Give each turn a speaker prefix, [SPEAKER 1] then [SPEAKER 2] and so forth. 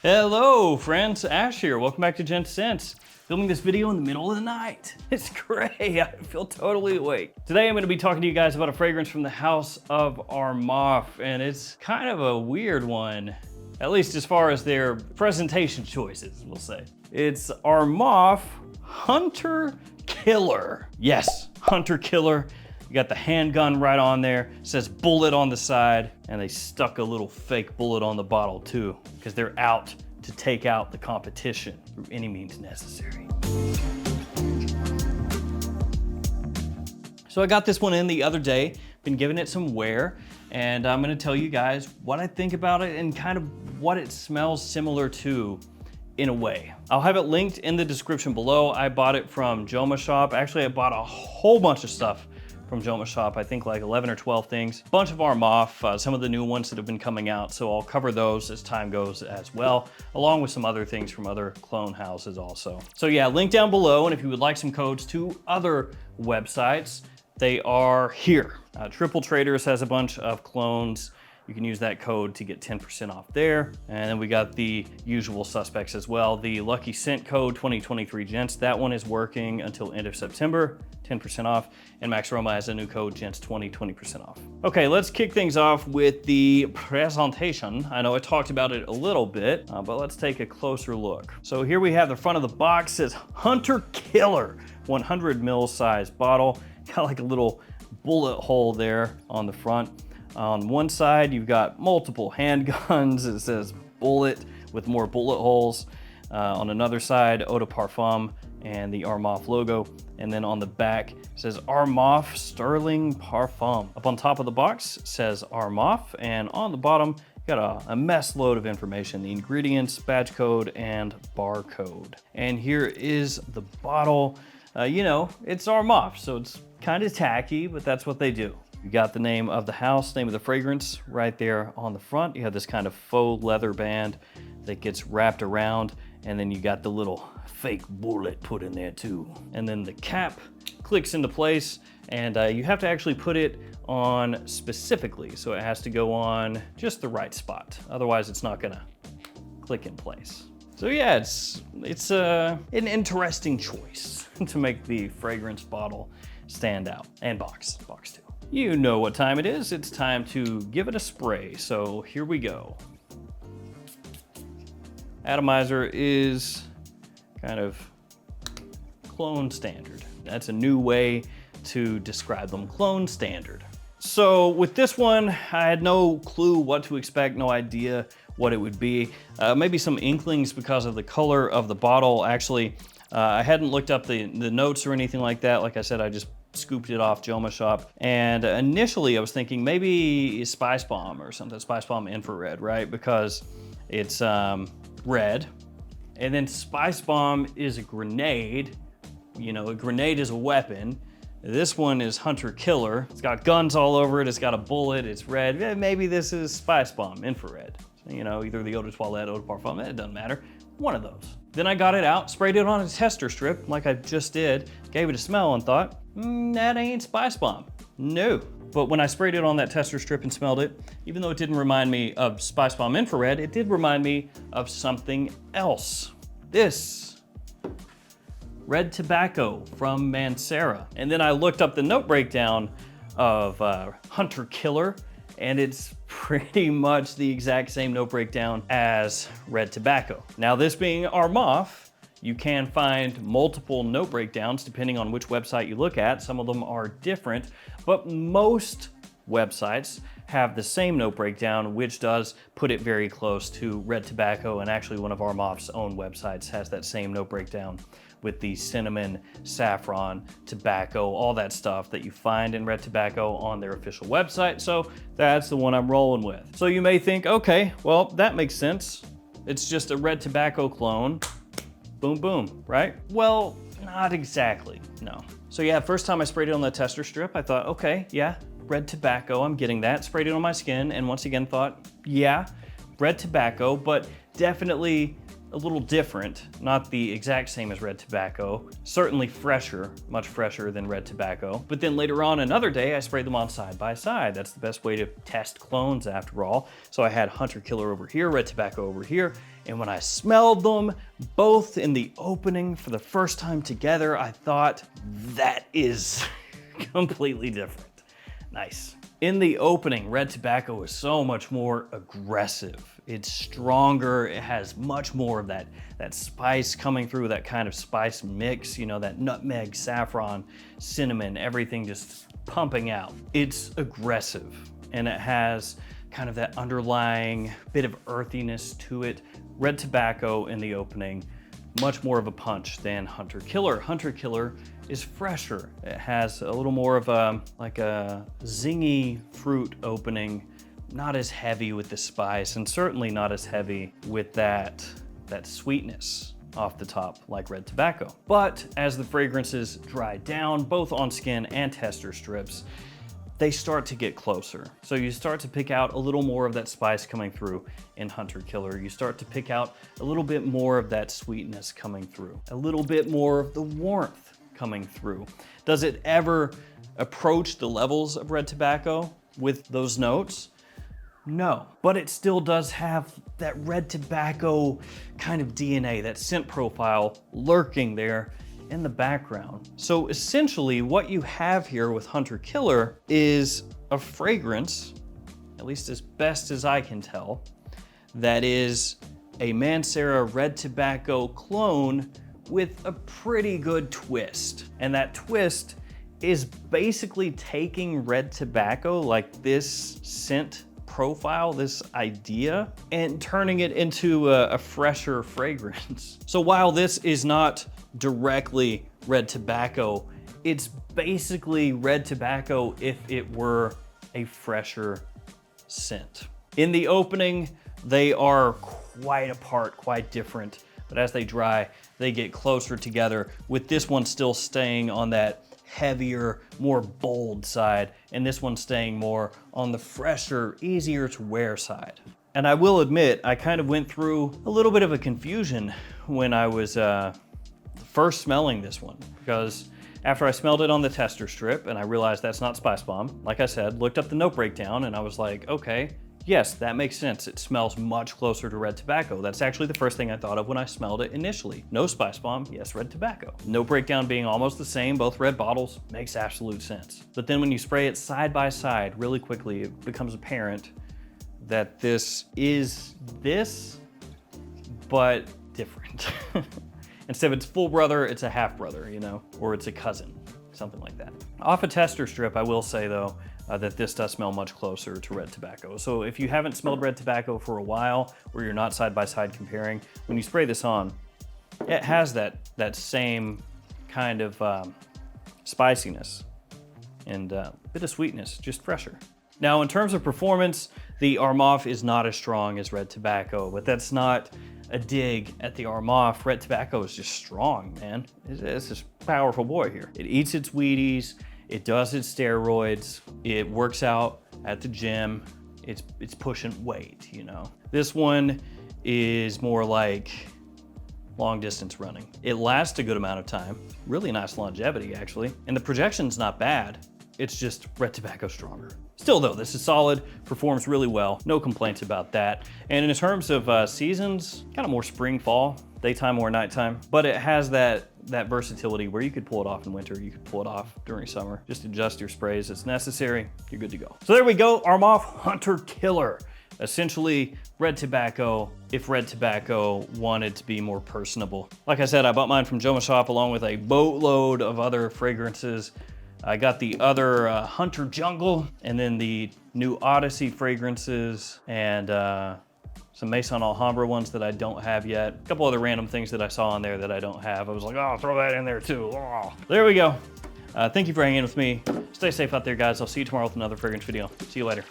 [SPEAKER 1] Hello friends, Ash here. Welcome back to Gents. Filming this video in the middle of the night. It's great, I feel totally awake. Today I'm gonna be talking to you guys about a fragrance from the house of Armaf, and it's kind of a weird one, at least as far as their presentation choices, we'll say. It's Armaf Hunter Killer. Yes, Hunter Killer. You got the handgun right on there, it says bullet on the side, and they stuck a little fake bullet on the bottle too, because they're out to take out the competition through any means necessary. So I got this one in the other day, been giving it some wear, and I'm gonna tell you guys what I think about it and kind of what it smells similar to in a way. I'll have it linked in the description below. I bought it from Joma Shop. Actually, I bought a whole bunch of stuff from Joma Shop, I think like 11 or 12 things. A bunch of Armaf, some of the new ones that have been coming out, so I'll cover those as time goes as well, along with some other things from other clone houses also. So yeah, link down below, and if you would like some codes to other websites, they are here. Triple Traders has a bunch of clones. You can use that code to get 10% off there. And then we got the usual suspects as well. The Lucky Scent code 2023 Gents, that one is working until end of September, 10% off. And Max Roma has a new code, Gents20, 20% off. Okay, let's kick things off with the presentation. I know I talked about it a little bit, but let's take a closer look. So here we have the front of the box, says Hunter Killer, 100 ml size bottle. Got like a little bullet hole there on the front. On one side, you've got multiple handguns. It says bullet with more bullet holes. On another side, eau de parfum and the Armaf logo. And then on the back, it says Armaf Sterling Parfum. Up on top of the box says Armaf, and on the bottom, you got a mess load of information, the ingredients, badge code, and barcode. And here is the bottle. You know, it's Armaf, so it's kind of tacky, but that's what they do. You got the name of the house, name of the fragrance right there on the front. You have this kind of faux leather band that gets wrapped around, and then you got the little fake bullet put in there too. And then the cap clicks into place, and you have to actually put it on specifically, so it has to go on just the right spot. Otherwise, it's not gonna click in place. So yeah, it's an interesting choice to make the fragrance bottle stand out, and box too. You know what time it is. It's time to give it a spray. So here we go. Atomizer is kind of clone standard. That's a new way to describe them, clone standard. So with this one, I had no clue what to expect, no idea what it would be. Maybe some inklings because of the color of the bottle. Actually, I hadn't looked up the notes or anything like that. Like I said, I just scooped it off Joma Shop. And initially I was thinking maybe Spice Bomb or something, Spice Bomb infrared, right? Because it's red. And then Spice Bomb is a grenade. You know, a grenade is a weapon. This one is Hunter Killer. It's got guns all over it. It's got a bullet. It's red. Maybe this is Spice Bomb infrared. You know, either the eau de toilette, eau de parfum, it doesn't matter. One of those. Then I got it out, sprayed it on a tester strip like I just did, gave it a smell and thought, that ain't Spice Bomb. No. But when I sprayed it on that tester strip and smelled it, even though it didn't remind me of Spice Bomb infrared, it did remind me of something else. This red tobacco from Mancera. And then I looked up the note breakdown of Hunter Killer, and it's pretty much the exact same note breakdown as red tobacco. Now, this being Armaf, you can find multiple note breakdowns depending on which website you look at. Some of them are different, but most websites have the same note breakdown, which does put it very close to red tobacco, and actually one of Armaf's own websites has that same note breakdown with the cinnamon, saffron, tobacco, all that stuff that you find in red tobacco on their official website. So that's the one I'm rolling with. So you may think, okay, well, that makes sense. It's just a red tobacco clone. Boom, boom, right? Well, not exactly, no. So yeah, first time I sprayed it on the tester strip, I thought, okay, yeah, red tobacco, I'm getting that. Sprayed it on my skin, and once again thought, yeah, red tobacco, but definitely a little different, not the exact same as red tobacco, certainly fresher, much fresher than red tobacco. But then later on another day, I sprayed them on side by side. That's the best way to test clones after all. So I had Hunter Killer over here, red tobacco over here. And when I smelled them both in the opening for the first time together, I thought, that is completely different. Nice. In the opening, red tobacco is so much more aggressive. It's stronger, it has much more of that spice coming through, that kind of spice mix, you know, that nutmeg, saffron, cinnamon, everything just pumping out. It's aggressive, and it has kind of that underlying bit of earthiness to it. Red tobacco in the opening, much more of a punch than Hunter Killer. Hunter Killer is fresher. It has a little more of a, like a zingy fruit opening, not as heavy with the spice, and certainly not as heavy with that sweetness off the top like red tobacco. But as the fragrances dry down, both on skin and tester strips, they start to get closer. So you start to pick out a little more of that spice coming through in Hunter Killer. You start to pick out a little bit more of that sweetness coming through, a little bit more of the warmth coming through. Does it ever approach the levels of red tobacco with those notes? No, but it still does have that red tobacco kind of DNA, that scent profile lurking there in the background. So essentially what you have here with Hunter Killer is a fragrance, at least as best as I can tell, that is a Mancera red tobacco clone with a pretty good twist. And that twist is basically taking red tobacco, like this scent profile, this idea, and turning it into a fresher fragrance. So while this is not directly red tobacco, it's basically red tobacco if it were a fresher scent. In the opening, they are quite apart, quite different, but as they dry, they get closer together, with this one still staying on that heavier, more bold side, and this one staying more on the fresher, easier to wear side. And I will admit, I kind of went through a little bit of a confusion when I was first smelling this one, because after I smelled it on the tester strip and I realized that's not Spice Bomb, like I said, looked up the note breakdown and I was like, okay, yes, that makes sense. It smells much closer to red tobacco. That's actually the first thing I thought of when I smelled it initially. No Spice Bomb, yes, red tobacco. Note breakdown being almost the same, both red bottles, makes absolute sense. But then when you spray it side by side really quickly, it becomes apparent that this is this, but different. Instead of its full brother, it's a half brother, you know, or it's a cousin, something like that. Off a tester strip, I will say though, that this does smell much closer to red tobacco. So if you haven't smelled red tobacco for a while, or you're not side by side comparing, when you spray this on, it has that same kind of spiciness and a bit of sweetness, just fresher. Now in terms of performance, the Armaf is not as strong as red tobacco, but that's not a dig at the Armaf. Red tobacco is just strong, man. It's this powerful boy here. It eats its Wheaties, it does its steroids, it works out at the gym, it's pushing weight, you know. This one is more like long distance running. It lasts a good amount of time, really nice longevity actually, and the projection's not bad. It's just red tobacco stronger. Still though, this is solid, performs really well, no complaints about that. And in terms of seasons, kind of more spring, fall, daytime or nighttime, but it has that versatility where you could pull it off in winter, you could pull it off during summer. Just adjust your sprays as necessary, you're good to go. So there we go, Armaf Hunter Killer. Essentially red tobacco, if red tobacco wanted to be more personable. Like I said, I bought mine from Joma Shop along with a boatload of other fragrances. I got the other Hunter Jungle, and then the new Odyssey fragrances, and some Maison Alhambra ones that I don't have yet. A couple other random things that I saw on there that I don't have. I was like, oh, throw that in there too. Oh. There we go. Thank you for hanging with me. Stay safe out there, guys. I'll see you tomorrow with another fragrance video. See you later.